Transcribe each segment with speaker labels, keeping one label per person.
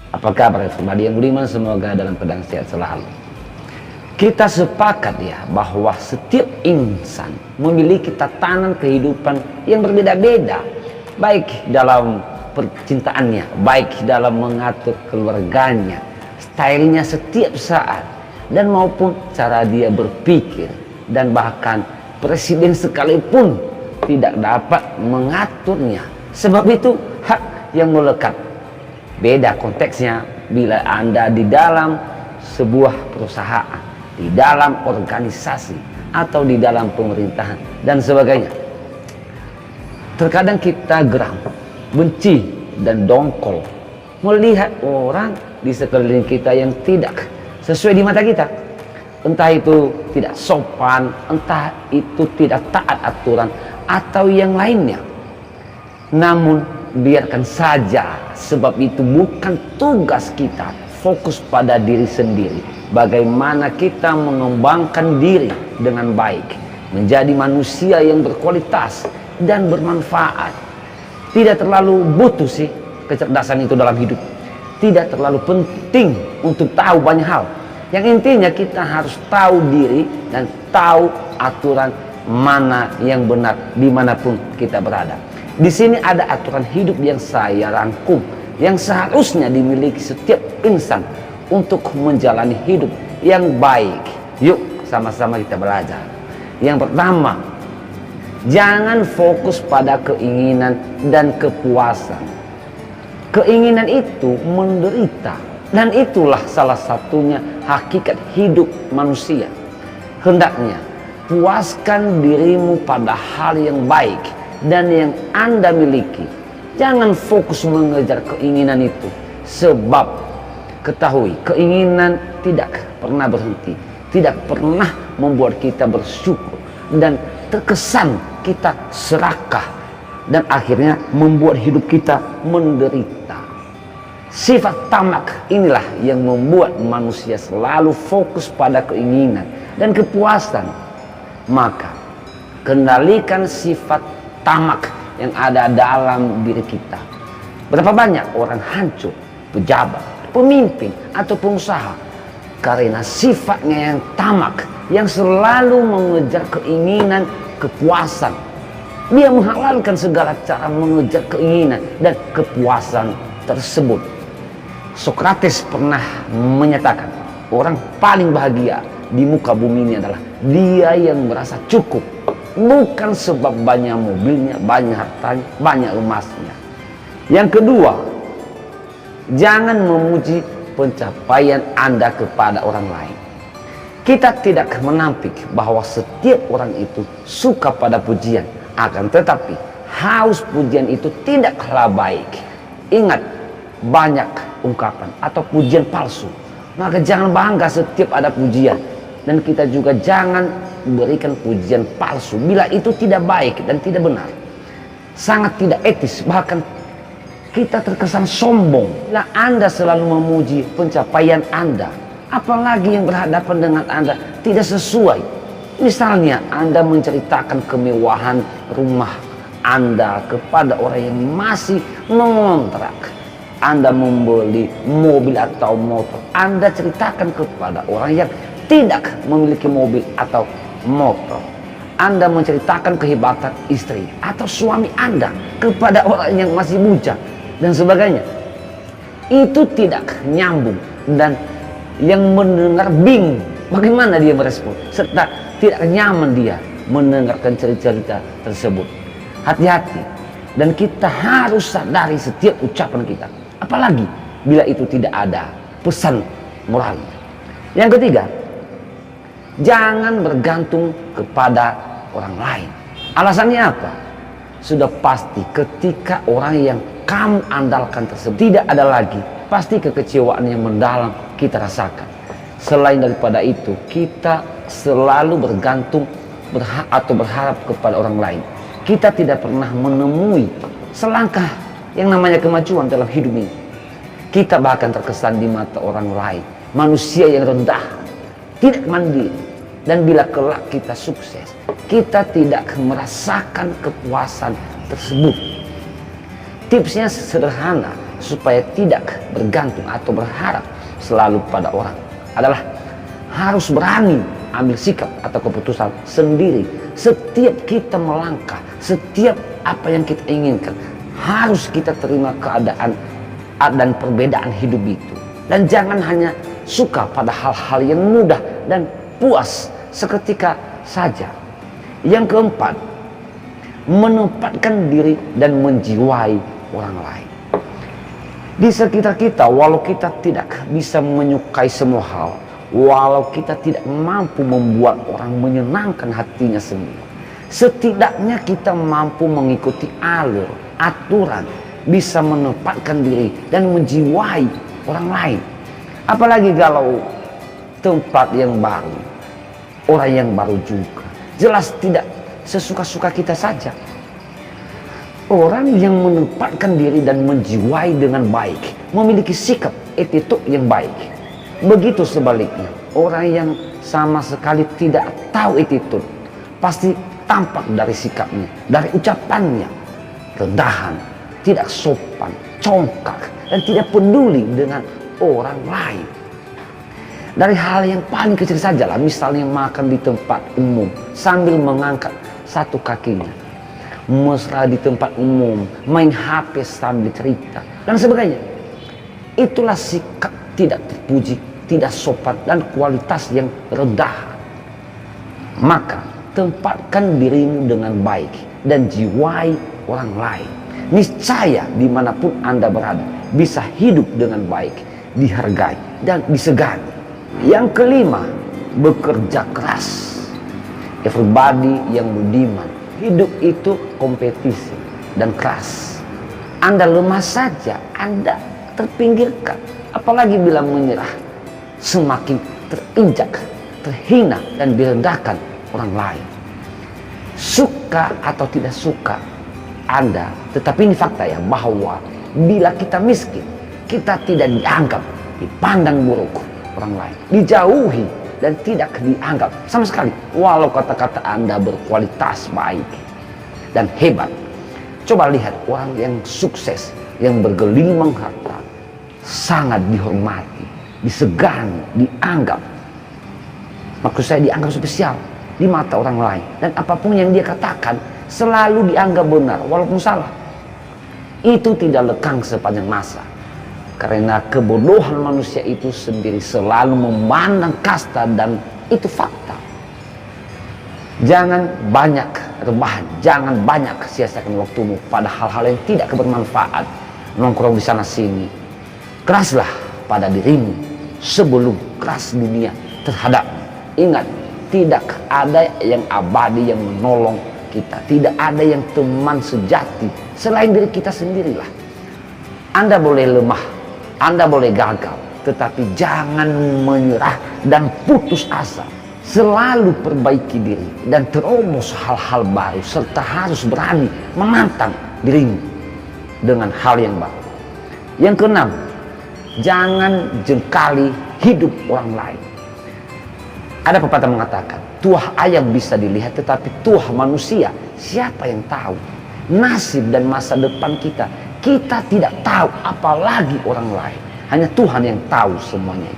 Speaker 1: Apa kabar pribadi yang budiman? Semoga dalam keadaan sehat selalu. Kita sepakat ya bahwa setiap insan memiliki tatanan kehidupan yang berbeda-beda, baik dalam percintaannya, baik dalam mengatur keluarganya, stylenya setiap saat, dan maupun cara dia berpikir. Dan bahkan presiden sekalipun tidak dapat mengaturnya. Sebab itu hak yang melekat. Beda konteksnya bila Anda di dalam sebuah perusahaan, di dalam organisasi, atau di dalam pemerintahan dan sebagainya. Terkadang kita geram, benci, dan dongkol melihat orang di sekeliling kita yang tidak sesuai di mata kita. Entah itu tidak sopan, entah itu tidak taat aturan, atau yang lainnya. Namun biarkan saja, sebab itu bukan tugas kita. Fokus pada diri sendiri, bagaimana kita mengembangkan diri dengan baik, menjadi manusia yang berkualitas dan bermanfaat. Tidak terlalu butuh sih kecerdasan itu dalam hidup, tidak terlalu penting untuk tahu banyak hal. Yang intinya kita harus tahu diri dan tahu aturan mana yang benar dimanapun kita berada. Di sini ada aturan hidup yang saya rangkum, yang seharusnya dimiliki setiap insan untuk menjalani hidup yang baik. Yuk sama-sama kita belajar. Yang pertama, jangan fokus pada keinginan dan kepuasan. Keinginan itu menderita, dan itulah salah satunya hakikat hidup manusia. Hendaknya puaskan dirimu pada hal yang baik dan yang Anda miliki. Jangan fokus mengejar keinginan itu, sebab ketahui keinginan tidak pernah berhenti, tidak pernah membuat kita bersyukur, dan terkesan kita serakah, dan akhirnya membuat hidup kita menderita. Sifat tamak inilah yang membuat manusia selalu fokus pada keinginan dan kepuasan. Maka kendalikan sifat tamak yang ada dalam diri kita. Berapa banyak orang hancur, pejabat, pemimpin, atau pengusaha, karena sifatnya yang tamak, yang selalu mengejar keinginan, kepuasan. Dia menghalalkan segala cara mengejar keinginan dan kepuasan tersebut. Sokrates pernah menyatakan, orang paling bahagia di muka bumi ini adalah dia yang merasa cukup, bukan sebab banyak mobilnya, banyak hartanya, banyak emasnya. Yang kedua, jangan memuji pencapaian Anda kepada orang lain. Kita tidak menampik bahwa setiap orang itu suka pada pujian, akan tetapi haus pujian itu tidaklah baik. Ingat, banyak ungkapan atau pujian palsu, maka jangan bangga setiap ada pujian. Dan kita juga jangan berikan pujian palsu bila itu tidak baik dan tidak benar. Sangat tidak etis, bahkan kita terkesan sombong bila Anda selalu memuji pencapaian Anda, apalagi yang berhadapan dengan Anda tidak sesuai. Misalnya Anda menceritakan kemewahan rumah Anda kepada orang yang masih mengontrak. Anda membeli mobil atau motor, Anda ceritakan kepada orang yang tidak memiliki mobil atau motor. Anda menceritakan kehebatan istri atau suami Anda kepada orang yang masih bujang dan sebagainya. Itu tidak nyambung, dan yang mendengar bingung bagaimana dia merespon, serta tidak nyaman dia mendengarkan cerita-cerita tersebut. Hati-hati, dan kita harus sadari setiap ucapan kita, apalagi bila itu tidak ada pesan moral. Yang ketiga, jangan bergantung kepada orang lain. Alasannya apa? Sudah pasti ketika orang yang kamu andalkan tersebut tidak ada lagi, pasti kekecewaan yang mendalam kita rasakan. Selain daripada itu, kita selalu bergantung atau berharap kepada orang lain. Kita tidak pernah menemui selangkah yang namanya kemajuan dalam hidup ini. Kita bahkan terkesan di mata orang lain manusia yang rendah, tidak mandiri. Dan bila kelak kita sukses, kita tidak merasakan kepuasan tersebut. Tipsnya sederhana, supaya tidak bergantung atau berharap selalu pada orang adalah harus berani ambil sikap atau keputusan sendiri. Setiap kita melangkah, setiap apa yang kita inginkan, harus kita terima keadaan dan perbedaan hidup itu. Dan jangan hanya suka pada hal-hal yang mudah dan puas seketika saja. Yang keempat, menempatkan diri dan menjiwai orang lain. Di sekitar kita, walau kita tidak bisa menyukai semua hal, walau kita tidak mampu membuat orang menyenangkan hatinya semua, setidaknya kita mampu mengikuti alur, aturan, bisa menempatkan diri dan menjiwai orang lain. Apalagi kalau tempat yang baru, orang yang baru juga, jelas tidak sesuka-suka kita saja. Orang yang menempatkan diri dan menjiwai dengan baik memiliki sikap attitude yang baik. Begitu sebaliknya, orang yang sama sekali tidak tahu attitude pasti tampak dari sikapnya, dari ucapannya, rendahan, tidak sopan, congkak, dan tidak peduli dengan orang lain. Dari hal yang paling kecil saja lah, misalnya makan di tempat umum sambil mengangkat satu kakinya, mesra di tempat umum, main HP sambil cerita, dan sebagainya. Itulah sikap tidak terpuji, tidak sopan, dan kualitas yang rendah. Maka tempatkan dirimu dengan baik dan jiwai orang lain. Niscaya dimanapun Anda berada, bisa hidup dengan baik, dihargai dan disegani. Yang kelima, bekerja keras. Everybody yang budiman, hidup itu kompetisi dan keras. Anda lemah saja, Anda terpinggirkan, apalagi bila menyerah, semakin terinjak, terhina, dan direndahkan orang lain. Suka atau tidak suka Anda, tetapi ini fakta ya, bahwa bila kita miskin, kita tidak dianggap, dipandang buruk orang lain, dijauhi dan tidak dianggap sama sekali, walau kata-kata Anda berkualitas baik dan hebat. Coba lihat orang yang sukses, yang bergelimang harta, sangat dihormati, disegani, dianggap, maksud saya dianggap spesial di mata orang lain, dan apapun yang dia katakan selalu dianggap benar walaupun salah. Itu tidak lekang sepanjang masa, karena kebodohan manusia itu sendiri selalu memandang kasta, dan itu fakta. Jangan banyak rebahan, jangan banyak sia-siakan waktumu pada hal-hal yang tidak bermanfaat, nongkrong di sana sini. Keraslah pada dirimu sebelum keras dunia terhadapmu. Ingat, tidak ada yang abadi yang menolong kita, tidak ada yang teman sejati selain diri kita sendirilah. Anda boleh lemah, Anda boleh gagal, tetapi jangan menyerah dan putus asa. Selalu perbaiki diri dan terobos hal-hal baru, serta harus berani menantang dirimu dengan hal yang baru. Yang keenam, jangan jengkali hidup orang lain. Ada pepatah mengatakan, tuah ayam bisa dilihat, tetapi tuah manusia siapa yang tahu? Nasib dan masa depan kita, kita tidak tahu, apalagi orang lain. Hanya Tuhan yang tahu semuanya.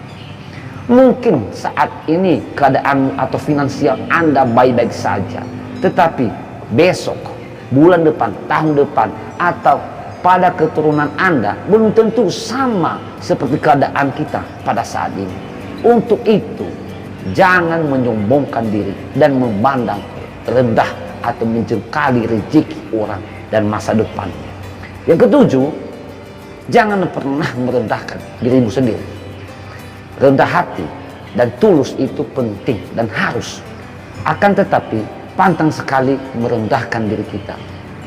Speaker 1: Mungkin saat ini keadaanmu atau finansial Anda baik-baik saja, tetapi besok, bulan depan, tahun depan, atau pada keturunan Anda belum tentu sama seperti keadaan kita pada saat ini. Untuk itu, jangan menyombongkan diri dan memandang rendah atau menjengkali rezeki orang dan masa depannya. Yang ketujuh, jangan pernah merendahkan dirimu sendiri. Rendah hati dan tulus itu penting dan harus. Akan tetapi pantang sekali merendahkan diri kita,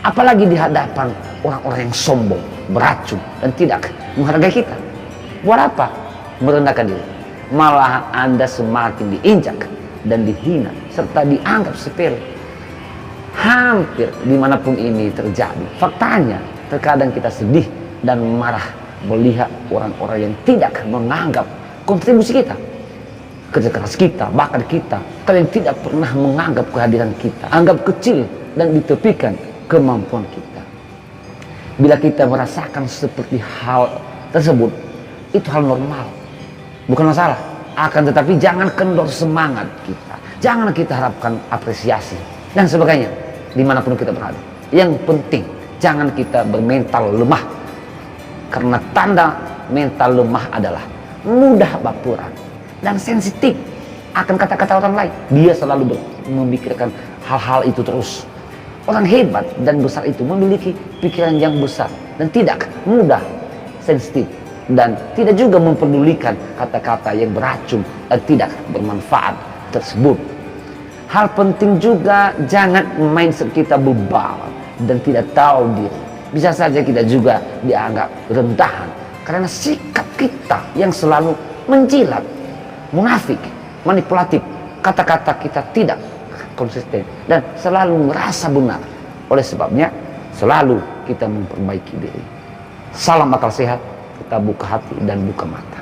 Speaker 1: apalagi di hadapan orang-orang yang sombong, beracun, dan tidak menghargai kita. Buat apa merendahkan diri? Malah Anda semakin diinjak dan dihina serta dianggap sepele. Hampir dimanapun ini terjadi. Faktanya terkadang kita sedih dan marah melihat orang-orang yang tidak menganggap kontribusi kita, kerja keras kita, bahkan kita kalian tidak pernah menganggap kehadiran kita, anggap kecil dan ditepikan kemampuan kita. Bila kita merasakan seperti hal tersebut, itu hal normal, bukan masalah. Akan tetapi jangan kendor semangat kita, jangan kita harapkan apresiasi dan sebagainya dimanapun kita berada. Yang penting jangan kita bermental lemah, karena tanda mental lemah adalah mudah baperan dan sensitif akan kata-kata orang lain. Dia selalu memikirkan hal-hal itu terus. Orang hebat dan besar itu memiliki pikiran yang besar dan tidak mudah sensitif, dan tidak juga mempedulikan kata-kata yang beracun dan tidak bermanfaat tersebut. Hal penting juga, jangan main kita bebal dan tidak tahu diri. Bisa saja kita juga dianggap rendahan karena sikap kita yang selalu menjilat, munafik, manipulatif. Kata-kata kita tidak konsisten dan selalu merasa benar. Oleh sebabnya selalu kita memperbaiki diri. Salam akal sehat, kita buka hati dan buka mata.